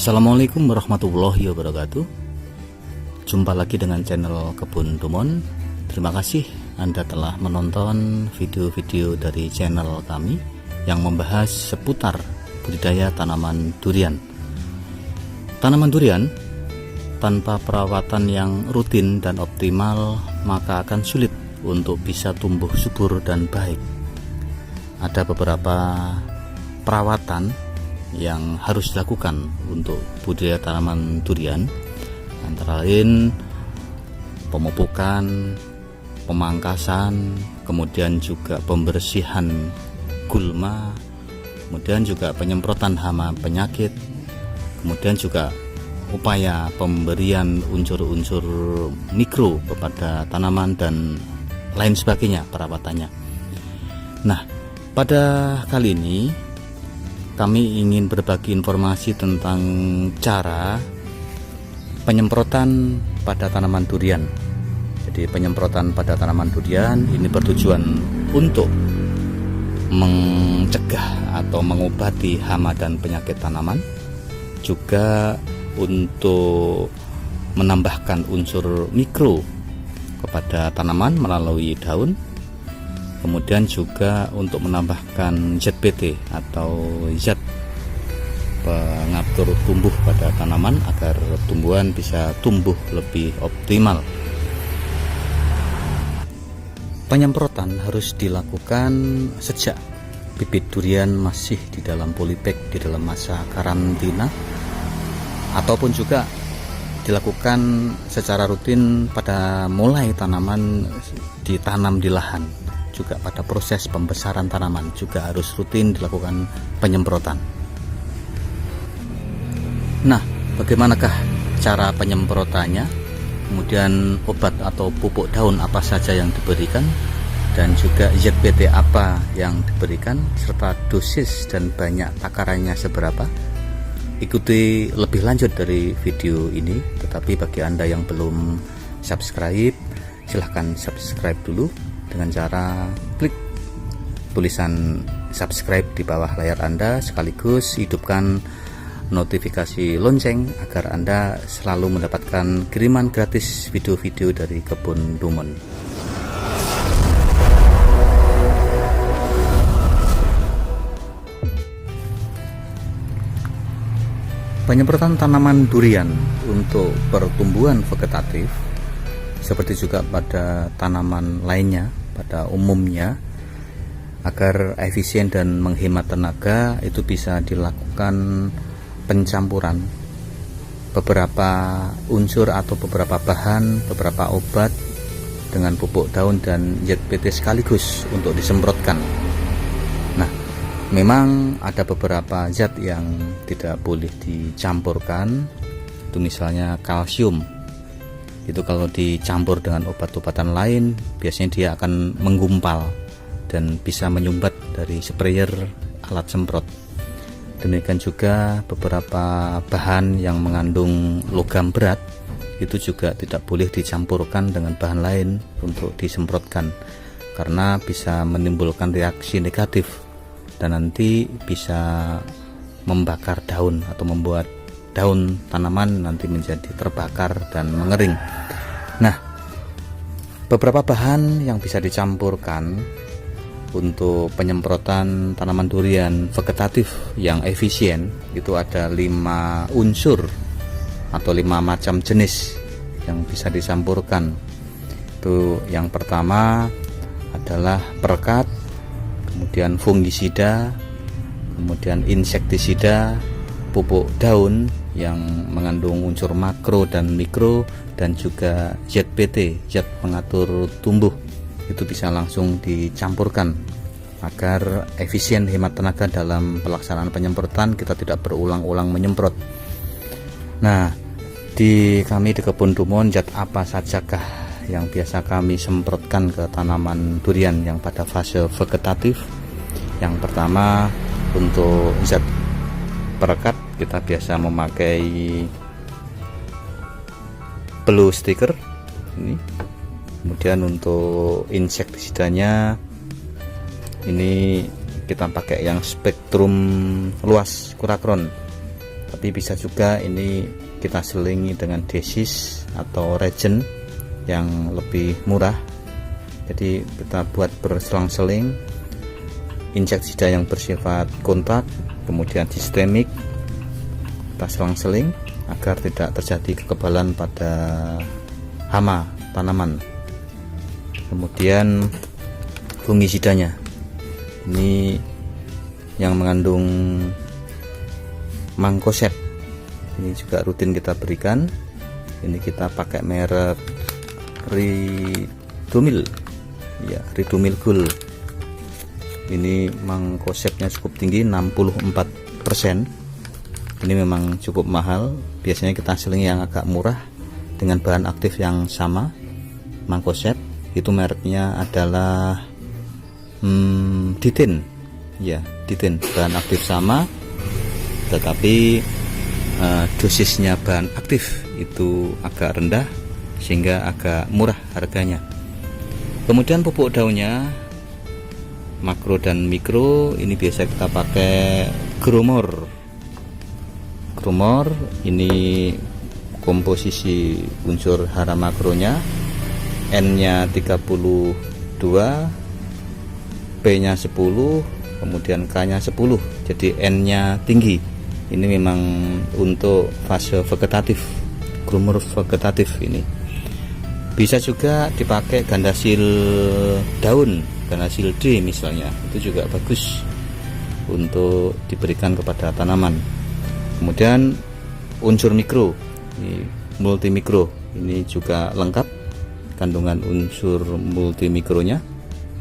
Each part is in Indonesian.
Assalamualaikum warahmatullahi wabarakatuh. Jumpa lagi dengan channel Kebun Dumon. Terima kasih Anda telah menonton video-video dari channel kami yang membahas seputar budidaya tanaman durian. Tanaman durian tanpa perawatan yang rutin dan optimal maka akan sulit untuk bisa tumbuh subur dan baik. Ada beberapa perawatan yang harus dilakukan untuk budidaya tanaman durian, antara lain pemupukan, pemangkasan, kemudian juga pembersihan gulma, kemudian juga penyemprotan hama penyakit, kemudian juga upaya pemberian unsur-unsur mikro kepada tanaman dan lain sebagainya perawatannya. Nah, pada kali ini kami ingin berbagi informasi tentang cara penyemprotan pada tanaman durian. Jadi penyemprotan pada tanaman durian ini bertujuan untuk mencegah atau mengobati hama dan penyakit tanaman, juga untuk menambahkan unsur mikro kepada tanaman melalui daun, kemudian juga untuk menambahkan ZBT atau zat pengatur tumbuh pada tanaman agar tumbuhan bisa tumbuh lebih optimal. Penyemprotan harus dilakukan sejak bibit durian masih di dalam polybag, di dalam masa karantina, ataupun juga dilakukan secara rutin pada mulai tanaman ditanam di lahan. Juga pada proses pembesaran tanaman juga harus rutin dilakukan penyemprotan. Nah, bagaimanakah cara penyemprotannya? Kemudian obat atau pupuk daun apa saja yang diberikan, dan juga ZBT apa yang diberikan, serta dosis dan banyak takarannya seberapa. Ikuti lebih lanjut dari video ini. Tetapi bagi Anda yang belum subscribe, silahkan subscribe dulu dengan cara klik tulisan subscribe di bawah layar Anda, sekaligus hidupkan notifikasi lonceng agar Anda selalu mendapatkan kiriman gratis video-video dari Kebun Dumon. Penyemprotan tanaman durian untuk pertumbuhan vegetatif seperti juga pada tanaman lainnya pada umumnya, agar efisien dan menghemat tenaga, itu bisa dilakukan pencampuran beberapa unsur atau beberapa bahan, beberapa obat dengan pupuk daun dan ZBT sekaligus untuk disemprotkan. Nah, memang ada beberapa zat yang tidak boleh dicampurkan. Itu misalnya kalsium. Itu kalau dicampur dengan obat-obatan lain biasanya dia akan menggumpal dan bisa menyumbat dari sprayer alat semprot. Demikian juga beberapa bahan yang mengandung logam berat itu juga tidak boleh dicampurkan dengan bahan lain untuk disemprotkan, karena bisa menimbulkan reaksi negatif dan nanti bisa membakar daun atau membuat daun tanaman nanti menjadi terbakar dan mengering. Nah, beberapa bahan yang bisa dicampurkan untuk penyemprotan tanaman durian vegetatif yang efisien itu ada 5 unsur atau 5 macam jenis yang bisa dicampurkan. Itu yang pertama adalah perekat, kemudian fungisida, kemudian insektisida, pupuk daun yang mengandung unsur makro dan mikro, dan juga ZBT, zat pengatur tumbuh. Itu bisa langsung dicampurkan agar efisien hemat tenaga dalam pelaksanaan penyemprotan, kita tidak berulang-ulang menyemprot. Nah, di Kebun Dumon, zat apa sajakah yang biasa kami semprotkan ke tanaman durian yang pada fase vegetatif? Yang pertama, untuk zat perekat kita biasa memakai blue sticker ini. Kemudian untuk insektisidanya ini kita pakai yang spektrum luas Kurakron Tapi bisa juga ini kita selingi dengan desis atau regen yang lebih murah. Jadi kita buat berselang-seling, inseksida yang bersifat kontak, kemudian sistemik, kita selang-seling agar tidak terjadi kekebalan pada hama tanaman. Kemudian fungisidanya ini yang mengandung Mancozeb, ini juga rutin kita berikan. Ini kita pakai merek Ridomil, ya, Ridomil Gold. Ini Mancozebnya cukup tinggi, 64%. Ini memang cukup mahal. Biasanya kita seling yang agak murah dengan bahan aktif yang sama. Mancozeb itu mereknya adalah Ditin, ya, Ditin, bahan aktif sama, tetapi dosisnya bahan aktif itu agak rendah sehingga agak murah harganya. Kemudian pupuk daunnya makro dan mikro, ini biasa kita pakai Gromor. Gromor ini komposisi unsur hara makronya, N-nya 32, P-nya 10, kemudian K-nya 10, jadi N-nya tinggi. Ini memang untuk fase vegetatif, Gromor vegetatif ini. Bisa juga dipakai gandasil daun, gandasil D misalnya, itu juga bagus untuk diberikan kepada tanaman. Kemudian unsur mikro, ini multimikro, ini juga lengkap kandungan unsur multimikronya.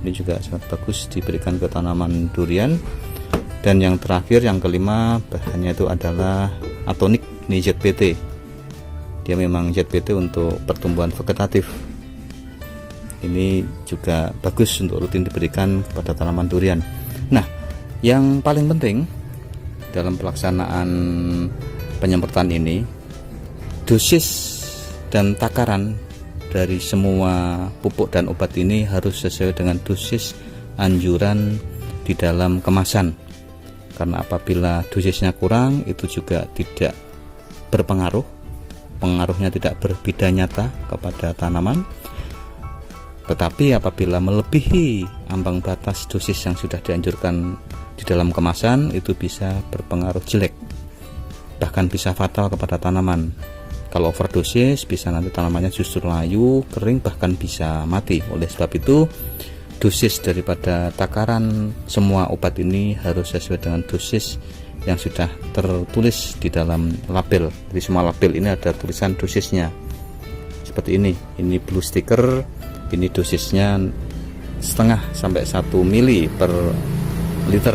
Ini juga sangat bagus diberikan ke tanaman durian. Dan yang terakhir, yang kelima, bahannya itu adalah Atonik, ini ZPT. Dia memang ZPT untuk pertumbuhan vegetatif. Ini juga bagus untuk rutin diberikan kepada tanaman durian. Nah, yang paling penting dalam pelaksanaan penyemprotan ini, dosis dan takaran dari semua pupuk dan obat ini harus sesuai dengan dosis anjuran di dalam kemasan. Karena apabila dosisnya kurang, itu juga tidak berpengaruh, pengaruhnya tidak berbeda nyata kepada tanaman. Tetapi apabila melebihi ambang batas dosis yang sudah dianjurkan di dalam kemasan, itu bisa berpengaruh jelek, bahkan bisa fatal kepada tanaman. Kalau overdosis, bisa nanti tanamannya justru layu, kering, bahkan bisa mati. Oleh sebab itu, dosis daripada takaran semua obat ini harus sesuai dengan dosis yang sudah tertulis di dalam label. Jadi semua label ini ada tulisan dosisnya seperti ini. Ini blue sticker, ini dosisnya setengah sampai 1 mili per liter,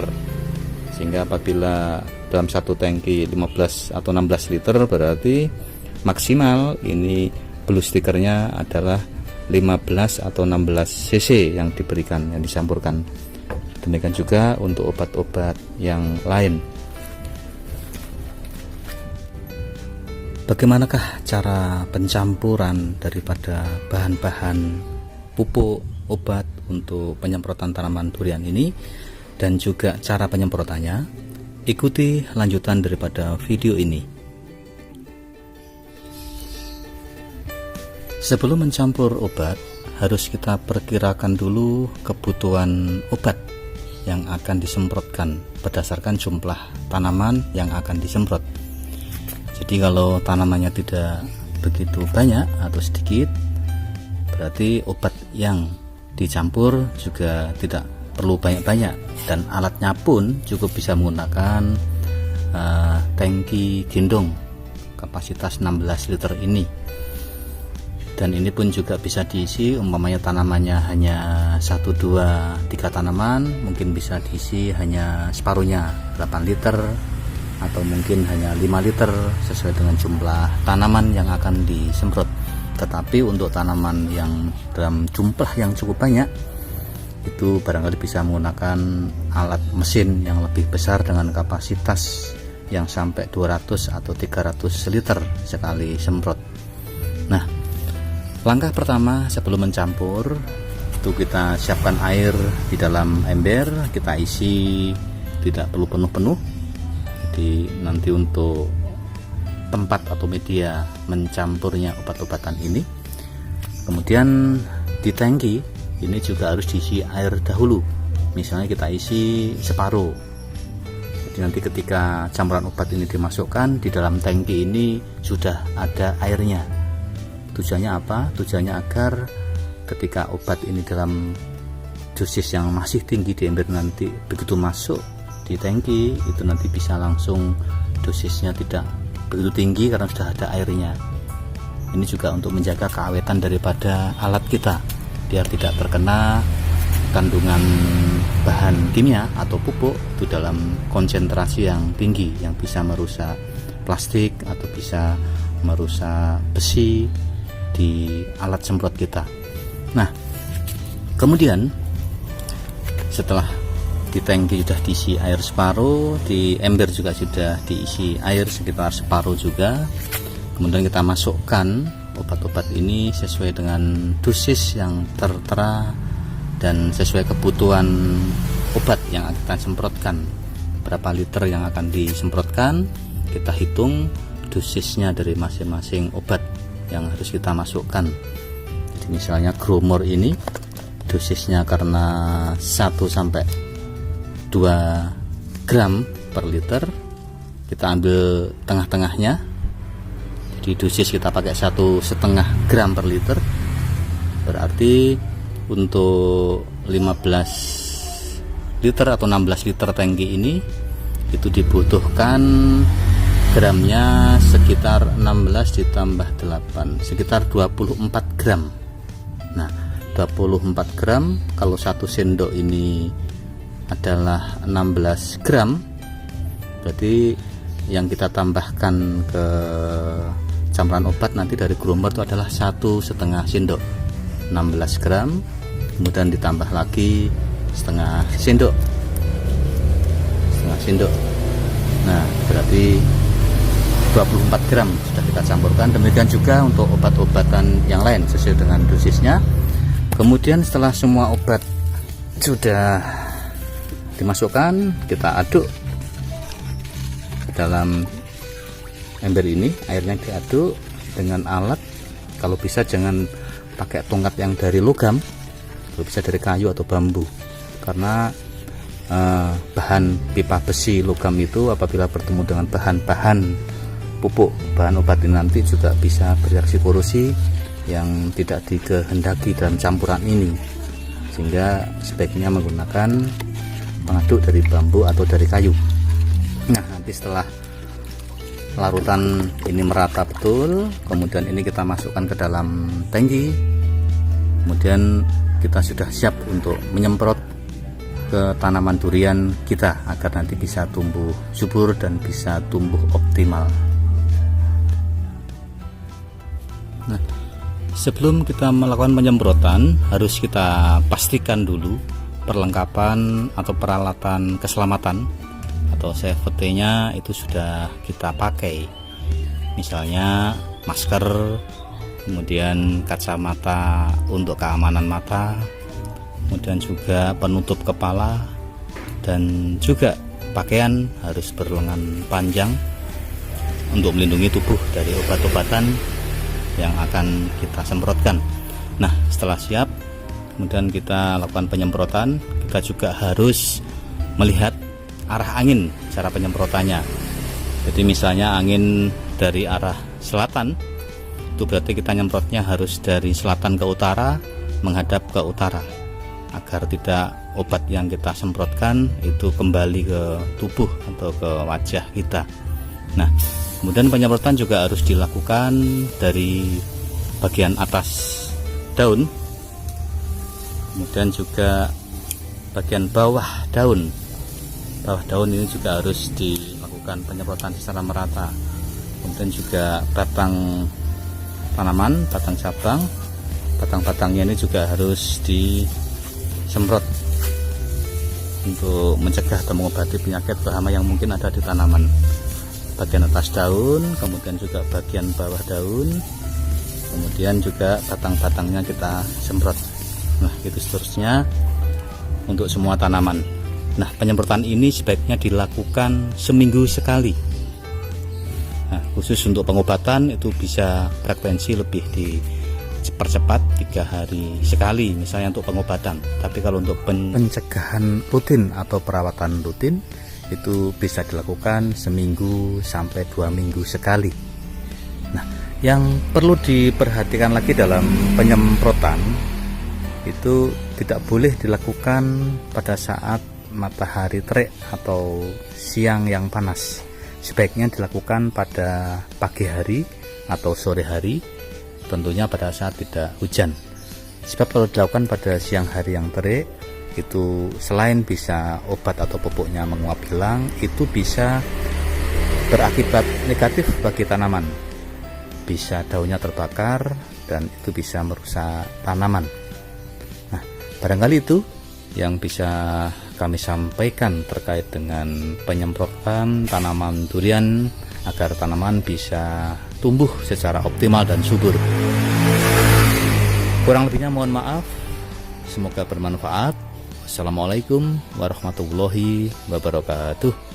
sehingga apabila dalam satu tangki 15 atau 16 liter, berarti maksimal ini blue stickernya adalah 15 atau 16 cc yang diberikan, yang dicampurkan. Demikian juga untuk obat-obat yang lain. Bagaimanakah cara pencampuran daripada bahan-bahan pupuk obat untuk penyemprotan tanaman durian ini, dan juga cara penyemprotannya? Ikuti lanjutan daripada video ini. Sebelum mencampur obat, harus kita perkirakan dulu kebutuhan obat yang akan disemprotkan berdasarkan jumlah tanaman yang akan disemprot. Jadi kalau tanamannya tidak begitu banyak atau sedikit, berarti obat yang dicampur juga tidak perlu banyak-banyak, dan alatnya pun cukup bisa menggunakan tangki gendong kapasitas 16 liter ini. Dan ini pun juga bisa diisi, umpamanya tanamannya hanya 1, 2, 3 tanaman, mungkin bisa diisi hanya separuhnya, 8 liter, atau mungkin hanya 5 liter, sesuai dengan jumlah tanaman yang akan disemprot. Tetapi untuk tanaman yang dalam jumlah yang cukup banyak, itu barangkali bisa menggunakan alat mesin yang lebih besar dengan kapasitas yang sampai 200 atau 300 liter sekali semprot. Nah, langkah pertama sebelum mencampur, itu kita siapkan air di dalam ember, kita isi, tidak perlu penuh-penuh. Jadi nanti untuk tempat atau media mencampurnya obat-obatan ini. Kemudian di tangki ini juga harus diisi air dahulu, misalnya kita isi separuh. Jadi nanti ketika campuran obat ini dimasukkan di dalam tangki ini sudah ada airnya. Tujuannya apa? Tujuannya agar ketika obat ini dalam dosis yang masih tinggi di ember, nanti begitu masuk di tangki itu nanti bisa langsung dosisnya tidak begitu tinggi karena sudah ada airnya. Ini juga untuk menjaga keawetan daripada alat kita biar tidak terkena kandungan bahan kimia atau pupuk itu dalam konsentrasi yang tinggi yang bisa merusak plastik atau bisa merusak besi di alat semprot kita. Nah, kemudian setelah di tangki sudah diisi air separuh, di ember juga sudah diisi air sekitar separuh juga. Kemudian kita masukkan obat-obat ini sesuai dengan dosis yang tertera dan sesuai kebutuhan obat yang akan kita semprotkan. Berapa liter yang akan disemprotkan, kita hitung dosisnya dari masing-masing obat yang harus kita masukkan. Jadi misalnya Gromor ini dosisnya karena 1 sampai 2 gram per liter, kita ambil tengah-tengahnya. Jadi dosis kita pakai 1,5 gram per liter, berarti untuk 15 liter atau 16 liter tangki ini itu dibutuhkan gramnya sekitar 16 ditambah 8 sekitar 24 gram. Nah, 24 gram kalau 1 sendok ini adalah 16 gram, berarti yang kita tambahkan ke campuran obat nanti dari Gromor itu adalah 1,5 sendok, 16 gram, kemudian ditambah lagi setengah sendok. Nah, berarti 24 gram sudah kita campurkan. Demikian juga untuk obat-obatan yang lain sesuai dengan dosisnya. Kemudian setelah semua obat sudah dimasukkan, kita aduk ke dalam ember ini. Airnya diaduk dengan alat, kalau bisa jangan pakai tongkat yang dari logam, kalau bisa dari kayu atau bambu, karena bahan pipa besi logam itu apabila bertemu dengan bahan-bahan pupuk, bahan obat ini nanti juga bisa bereaksi korosi yang tidak dikehendaki dalam campuran ini, sehingga sebaiknya menggunakan pengaduk dari bambu atau dari kayu. Nah, nanti setelah larutan ini merata betul, kemudian ini kita masukkan ke dalam tangki, kemudian kita sudah siap untuk menyemprot ke tanaman durian kita agar nanti bisa tumbuh subur dan bisa tumbuh optimal. Nah, sebelum kita melakukan penyemprotan harus kita pastikan dulu perlengkapan atau peralatan keselamatan atau safety-nya itu sudah kita pakai, misalnya masker, kemudian kacamata untuk keamanan mata, kemudian juga penutup kepala, dan juga pakaian harus berlengan panjang untuk melindungi tubuh dari obat-obatan yang akan kita semprotkan. Nah, setelah siap, kemudian kita lakukan penyemprotan. Kita juga harus melihat arah angin cara penyemprotannya. Jadi misalnya angin dari arah selatan, itu berarti kita nyemprotnya harus dari selatan ke utara, menghadap ke utara, agar tidak obat yang kita semprotkan itu kembali ke tubuh atau ke wajah kita. Nah, kemudian penyemprotan juga harus dilakukan dari bagian atas daun, kemudian juga bagian bawah daun. Bawah daun ini juga harus dilakukan penyemprotan secara merata. Kemudian juga batang tanaman, batang cabang, batang-batangnya ini juga harus disemprot untuk mencegah atau mengobati penyakit berhama yang mungkin ada di tanaman. Bagian atas daun, kemudian juga bagian bawah daun, kemudian juga batang-batangnya kita semprot. Nah, itu seterusnya untuk semua tanaman. Nah, penyemprotan ini sebaiknya dilakukan seminggu sekali. Nah, khusus untuk pengobatan itu bisa frekuensi lebih dipercepat 3 hari sekali misalnya untuk pengobatan. Tapi kalau untuk pencegahan rutin atau perawatan rutin itu bisa dilakukan seminggu sampai 2 minggu sekali. Nah, yang perlu diperhatikan lagi dalam penyemprotan itu tidak boleh dilakukan pada saat matahari terik atau siang yang panas. Sebaiknya dilakukan pada pagi hari atau sore hari, tentunya pada saat tidak hujan. Sebab kalau dilakukan pada siang hari yang terik, itu selain bisa obat atau pupuknya menguap hilang, itu bisa berakibat negatif bagi tanaman. Bisa daunnya terbakar dan itu bisa merusak tanaman. Nah, barangkali itu yang bisa kami sampaikan terkait dengan penyemprotan tanaman durian agar tanaman bisa tumbuh secara optimal dan subur. Kurang lebihnya mohon maaf. Semoga bermanfaat. Assalamualaikum warahmatullahi wabarakatuh.